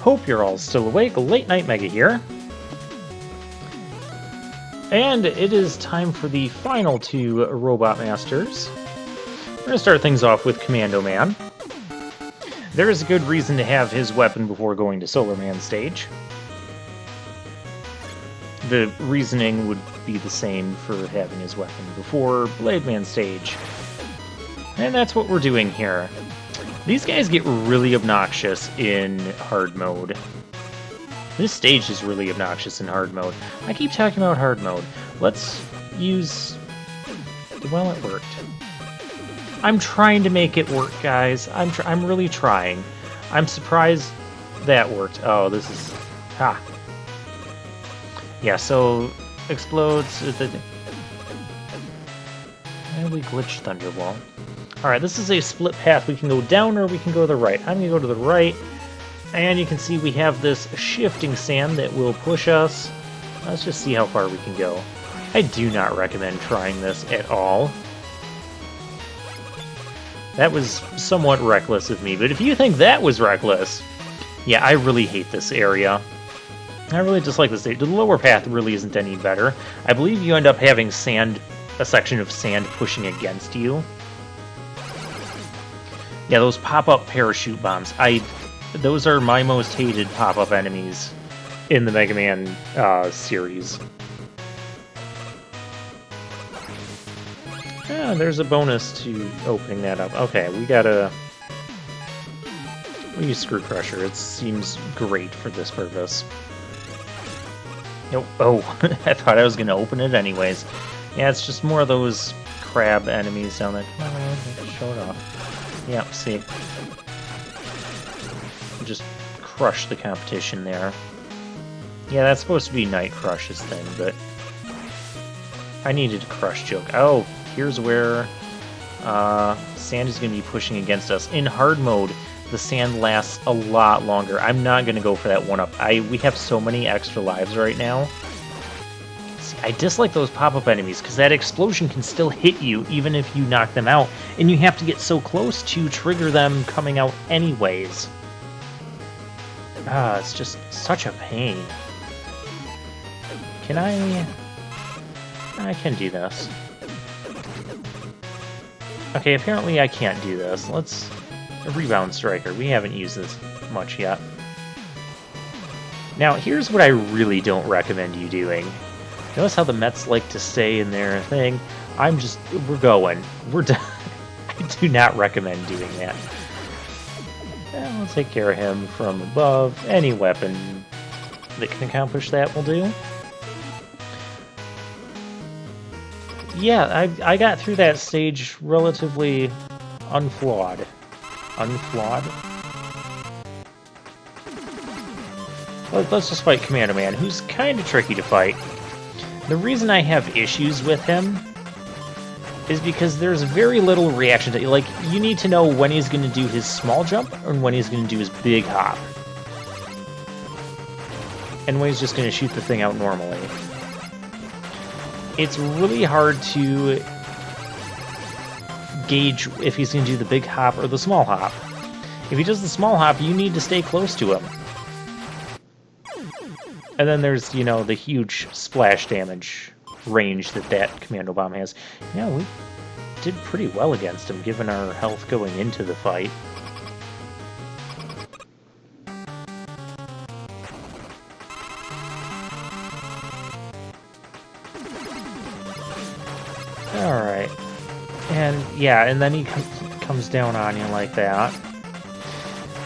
Hope you're all still awake. Late Night Mega here. And it is time for the final two Robot Masters. We're going to start things off with Commando Man. There is a good reason to have his weapon before going to Solar Man stage. The reasoning would be the same for having his weapon before Blade Man stage. And that's what we're doing here. These guys get really obnoxious in hard mode. This stage is really obnoxious in hard mode. I keep talking about hard mode. Let's use... Well, it worked. I'm trying to make it work, guys. I'm really trying. I'm surprised that worked. Oh, this is... Ha. Yeah, so... Explodes... And we glitched Thunderwall. Alright, this is a split path. We can go down or we can go to the right. I'm going to go to the right. And you can see we have this shifting sand that will push us. Let's just see how far we can go. I do not recommend trying this at all. That was somewhat reckless of me, but if you think that was reckless, yeah, I really hate this area. I really dislike this stage. The lower path really isn't any better. I believe you end up having sand, a section of sand pushing against you. Yeah, those pop-up parachute bombs. Those are my most hated pop-up enemies in the Mega Man series. Yeah, there's a bonus to opening that up. Okay, we use Screw Crusher. It seems great for this purpose. Nope. Oh, I thought I was going to open it anyways. Yeah, it's just more of those crab enemies down there. Come on, show it off. Yep, see. Just crush the competition there. Yeah, that's supposed to be Night Crush's thing, but I needed to crush Joke. Oh, here's where sand is going to be pushing against us. In hard mode, the sand lasts a lot longer. I'm not going to go for that one-up. We have so many extra lives right now. I dislike those pop-up enemies, because that explosion can still hit you, even if you knock them out, and you have to get so close to trigger them coming out anyways. Ah, it's just such a pain. Can I can do this. Okay, apparently I can't do this. Let's... A Rebound Striker. We haven't used this much yet. Now, here's what I really don't recommend you doing. Notice how the Mets like to stay in their thing? We're going. We're done. I do not recommend doing that. We'll take care of him from above. Any weapon that can accomplish that will do. Yeah, I got through that stage relatively unflawed. Unflawed? Well, let's just fight Commando Man, who's kind of tricky to fight. The reason I have issues with him is because there's very little reaction to... Like, you need to know when he's going to do his small jump and when he's going to do his big hop. And when he's just going to shoot the thing out normally. It's really hard to gauge if he's going to do the big hop or the small hop. If he does the small hop, you need to stay close to him. And then there's, you know, the huge splash damage range that Commando Bomb has. Yeah, we did pretty well against him, given our health going into the fight. Alright. And, yeah, and then he comes down on you like that.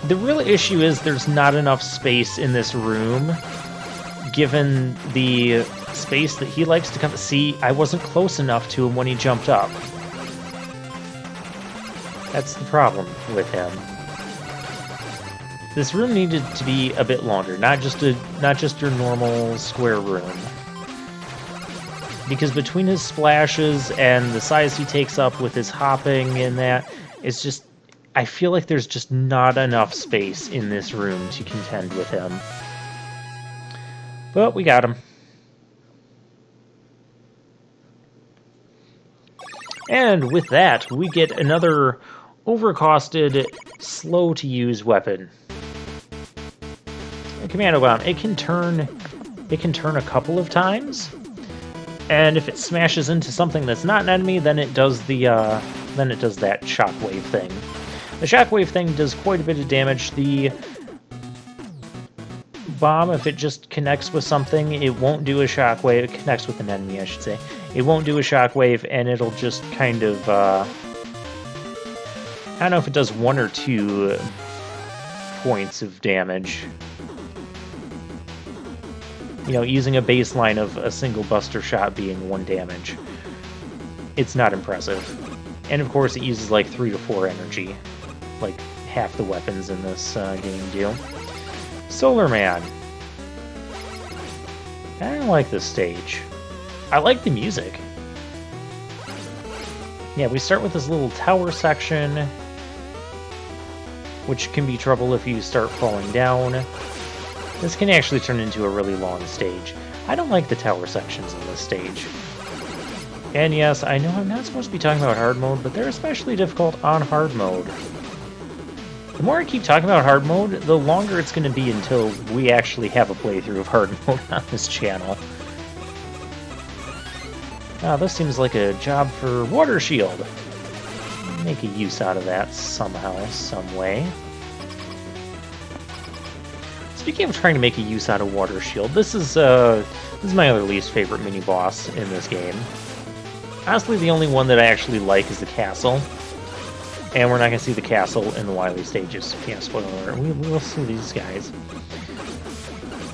The real issue is there's not enough space in this room, given the space that he likes to come... See, I wasn't close enough to him when he jumped up. That's the problem with him. This room needed to be a bit longer, not just your normal square room. Because between his splashes and the size he takes up with his hopping and that, it's just... I feel like there's just not enough space in this room to contend with him. But we got him. And with that, we get another overcosted, slow-to-use weapon. the Commando Bomb, it can turn a couple of times, and if it smashes into something that's not an enemy, then it does that shockwave thing. The shockwave thing does quite a bit of damage. The bomb, if it just connects with something, it won't do a shockwave. It connects with an enemy, I should say. It won't do a shockwave, and it'll just kind of, I don't know if it does 1 or 2 points of damage. You know, using a baseline of a single buster shot being 1 damage. It's not impressive. And of course, it uses like 3 to 4 energy. Like half the weapons in this game do. Solar Man. I don't like this stage. I like the music. Yeah, we start with this little tower section, which can be trouble if you start falling down. This can actually turn into a really long stage. I don't like the tower sections in this stage. And yes, I know I'm not supposed to be talking about hard mode, but they're especially difficult on hard mode. The more I keep talking about hard mode, the longer it's going to be until we actually have a playthrough of hard mode on this channel. This seems like a job for Water Shield. Make a use out of that somehow, some way. Speaking of trying to make a use out of Water Shield, this is my other least favorite mini-boss in this game. Honestly, the only one that I actually like is the castle. And we're not going to see the castle in the Wily stages. Yeah, spoiler alert. We will see these guys.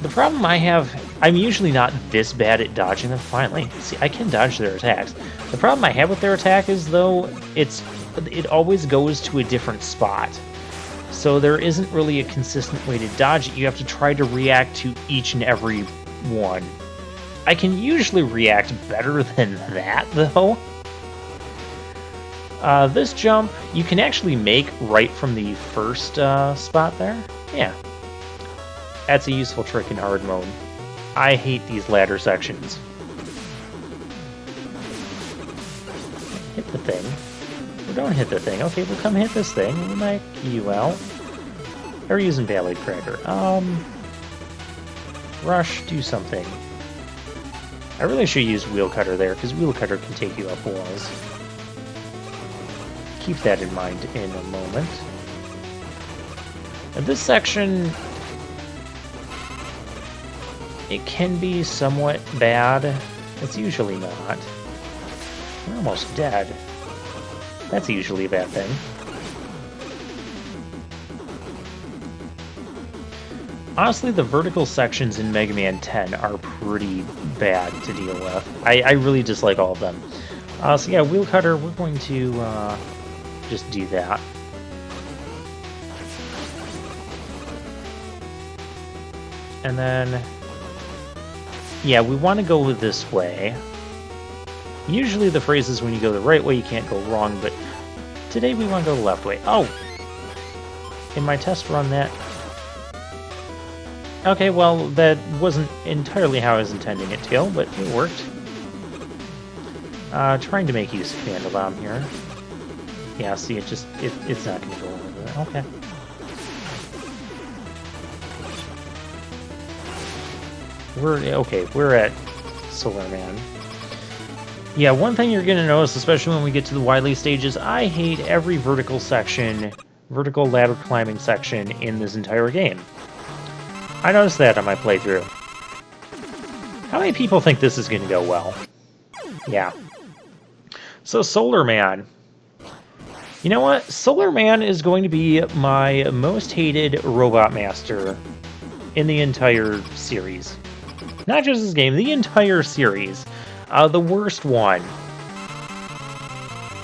The problem I have, I'm usually not this bad at dodging them. Finally, see, I can dodge their attacks. The problem I have with their attack is, though, it always goes to a different spot. So there isn't really a consistent way to dodge it. You have to try to react to each and every one. I can usually react better than that, though. This jump, you can actually make right from the first spot there. Yeah. That's a useful trick in hard mode. I hate these ladder sections. Hit the thing. Well, don't hit the thing. Okay, well, come hit this thing. We'll knock you out. They're using Ballad Cracker. Rush, do something. I really should use Wheel Cutter there, because Wheel Cutter can take you up walls. Keep that in mind in a moment. Now, this section, it can be somewhat bad. It's usually not. We're almost dead. That's usually a bad thing. Honestly, the vertical sections in Mega Man 10 are pretty bad to deal with. I really dislike all of them. So yeah, Wheel Cutter, we're going to just do that. And then, yeah, we want to go this way. Usually the phrase is when you go the right way, you can't go wrong, but today we want to go the left way. Oh! In my test run, that... Okay, well, that wasn't entirely how I was intending it to go, but it worked. Trying to make use of Commando Bomb here. Yeah, see, it's not going to go over there. Okay. We're at Solar Man. Yeah, one thing you're going to notice, especially when we get to the Wily stages, I hate every vertical ladder climbing section in this entire game. I noticed that on my playthrough. How many people think this is going to go well? Yeah. So, Solar Man. You know what? Solar Man is going to be my most hated Robot Master in the entire series. Not just this game, the entire series. The worst one.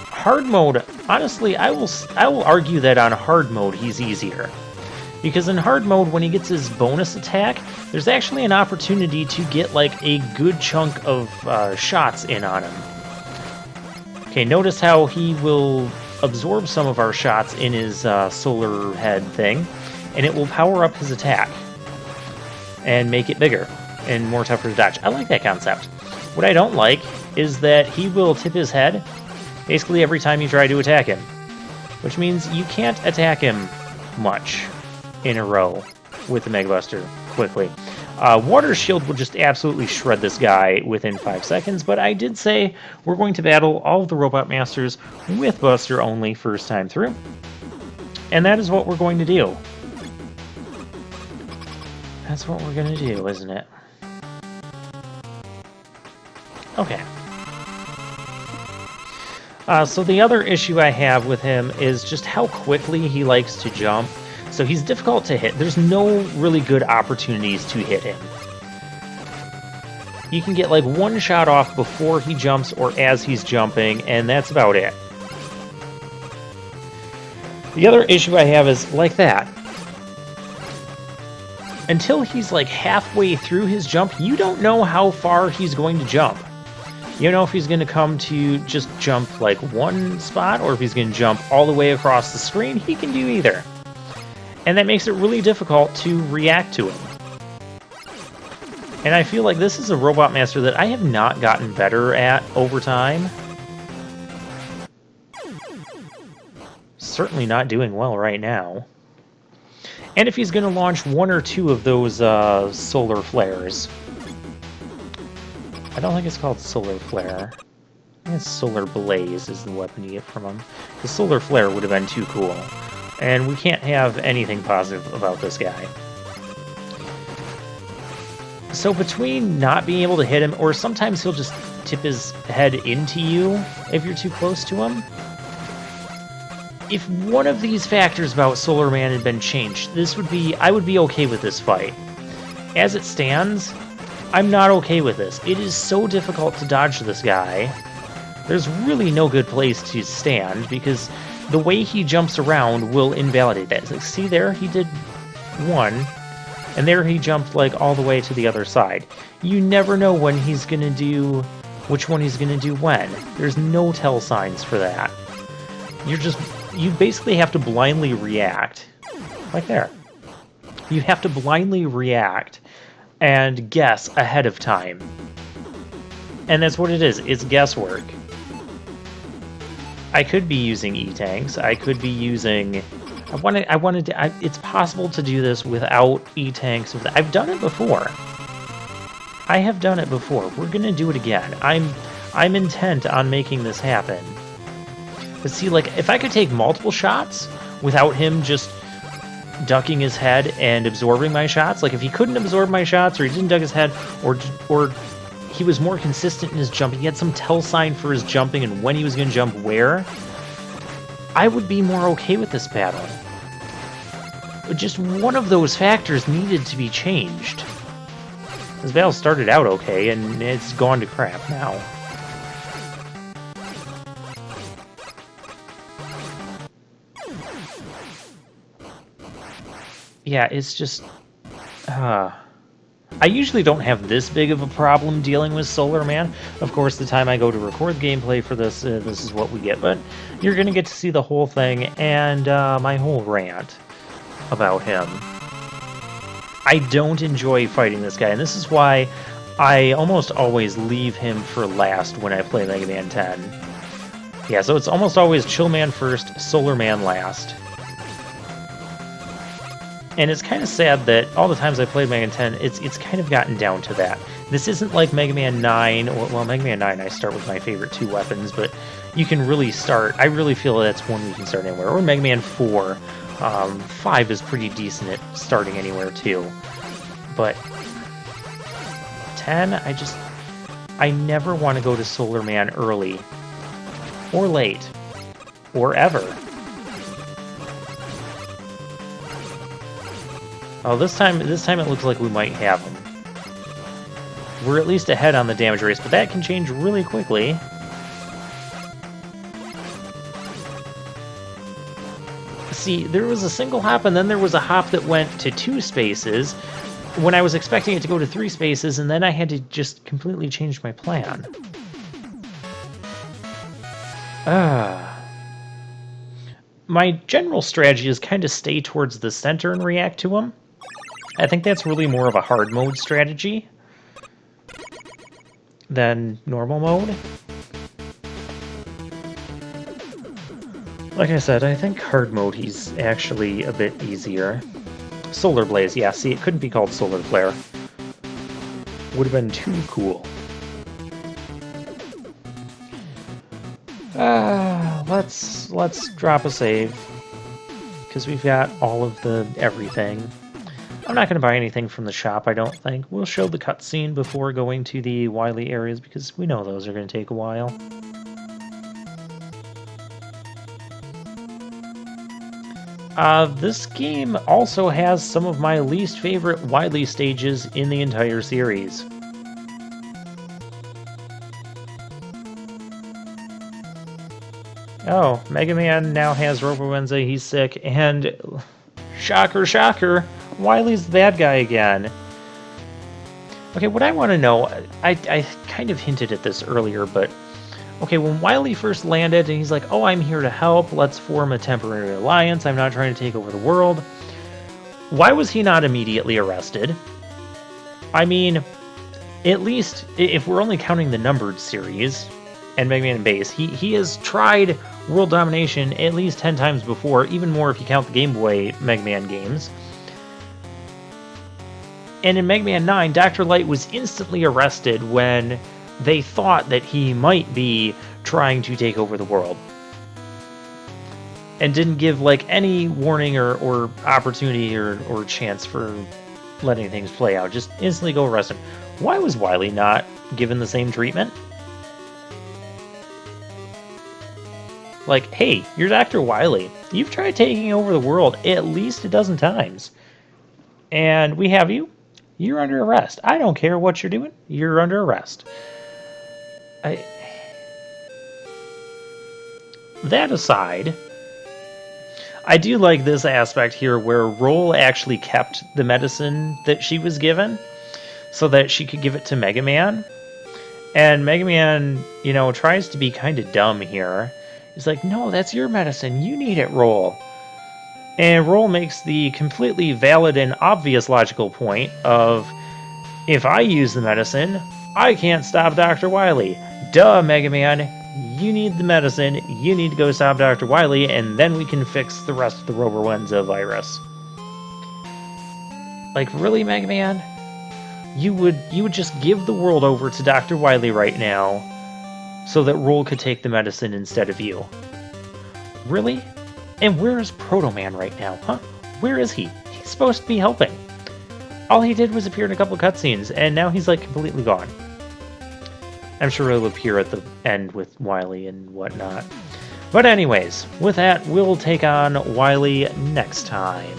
Hard mode, honestly, I will argue that on hard mode he's easier. Because in hard mode, when he gets his bonus attack, there's actually an opportunity to get like a good chunk of shots in on him. Okay, notice how he will absorb some of our shots in his solar head thing, and it will power up his attack and make it bigger and more tougher to dodge. I like that concept. What I don't like is that he will tip his head basically every time you try to attack him, which means you can't attack him much in a row with the Mega Buster. quickly. Water Shield will just absolutely shred this guy within 5 seconds, but I did say we're going to battle all of the Robot Masters with Buster only first time through. And that is what we're going to do. That's what we're going to do, isn't it? Okay. So the other issue I have with him is just how quickly he likes to jump. So he's difficult to hit. There's no really good opportunities to hit him. You can get like one shot off before he jumps or as he's jumping, and that's about it. The other issue I have is like that. Until he's like halfway through his jump, you don't know how far he's going to jump. You don't know if he's going to come to just jump like one spot or if he's going to jump all the way across the screen. He can do either. And that makes it really difficult to react to him. And I feel like this is a Robot Master that I have not gotten better at over time. Certainly not doing well right now. And if he's going to launch one or two of those solar flares. I don't think it's called Solar Flare. I think it's Solar Blaze is the weapon you get from him. The Solar Flare would have been too cool. And we can't have anything positive about this guy. So between not being able to hit him, or sometimes he'll just tip his head into you if you're too close to him. If one of these factors about Solar Man had been changed, I would be okay with this fight. As it stands, I'm not okay with this. It is so difficult to dodge this guy. There's really no good place to stand because the way he jumps around will invalidate that. Like, see there? He did one, and there he jumped like all the way to the other side. You never know when he's going to do, which one he's going to do when. There's no tell signs for that. You basically have to blindly react. Like there. You have to blindly react and guess ahead of time. And that's what it is. It's guesswork. I could be using E-Tanks. I could be using... it's possible to do this without E-Tanks. I've done it before. I have done it before. We're gonna do it again. I'm intent on making this happen. But see, like, if I could take multiple shots without him just ducking his head and absorbing my shots, like if he couldn't absorb my shots, or he didn't duck his head, or he was more consistent in his jumping, he had some tell sign for his jumping and when he was going to jump where, I would be more okay with this battle. But just one of those factors needed to be changed. This battle started out okay, and it's gone to crap now. Yeah, it's just... I usually don't have this big of a problem dealing with Solar Man. Of course, the time I go to record gameplay for this, this is what we get. But you're going to get to see the whole thing and my whole rant about him. I don't enjoy fighting this guy, and this is why I almost always leave him for last when I play Mega Man 10. Yeah, so it's almost always Chill Man first, Solar Man last. And it's kind of sad that all the times I played Mega Man 10, it's kind of gotten down to that. This isn't like Mega Man 9, or, well, Mega Man 9 I start with my favorite two weapons, but you can really start, I really feel that's one you can start anywhere. Or Mega Man 4, 5 is pretty decent at starting anywhere too. But 10, I never want to go to Solar Man early, or late, or ever. Oh, this time it looks like we might have him. We're at least ahead on the damage race, but that can change really quickly. See, there was a single hop, and then there was a hop that went to 2 spaces, when I was expecting it to go to 3 spaces, and then I had to just completely change my plan. My general strategy is kind of stay towards the center and react to him. I think that's really more of a hard mode strategy than normal mode. Like I said, I think hard mode he's actually a bit easier. Solar Blaze, yeah, see, it couldn't be called Solar Flare. Would have been too cool. Let's drop a save, because we've got all of the everything. I'm not going to buy anything from the shop, I don't think. We'll show the cutscene before going to the Wily areas, because we know those are going to take a while. This game also has some of my least favorite Wily stages in the entire series. Oh, Mega Man now has Robowenza, he's sick, and shocker, shocker, Wily's the bad guy again. Okay, what I want to know, I kind of hinted at this earlier, but okay, when Wily first landed and he's like, oh, I'm here to help, let's form a temporary alliance, I'm not trying to take over the world, why was he not immediately arrested? I mean, at least, if we're only counting the numbered series, and Mega Man Base, he has tried world domination at least 10 times before, even more if you count the Game Boy Mega Man games. And in Mega Man 9, Dr. Light was instantly arrested when they thought that he might be trying to take over the world. And didn't give, like, any warning or opportunity or chance for letting things play out. Just instantly go arrest him. Why was Wily not given the same treatment? Like, hey, you're Dr. Wily. You've tried taking over the world at least a dozen times. And we have you. You're under arrest. I don't care what you're doing. You're under arrest. That aside, I do like this aspect here where Roll actually kept the medicine that she was given so that she could give it to Mega Man. And Mega Man, you know, tries to be kind of dumb here. He's like, no, that's your medicine. You need it, Roll. And Roll makes the completely valid and obvious logical point of, if I use the medicine, I can't stop Dr. Wily. Duh, Mega Man. You need the medicine. You need to go stop Dr. Wily, and then we can fix the rest of the Robowenza virus. Like, really, Mega Man? You would just give the world over to Dr. Wily right now, so that Roll could take the medicine instead of you. Really? And where is Proto Man right now, huh? Where is he? He's supposed to be helping. All he did was appear in a couple cutscenes, and now he's like completely gone. I'm sure he'll appear at the end with Wily and whatnot. But anyways, with that, we'll take on Wily next time.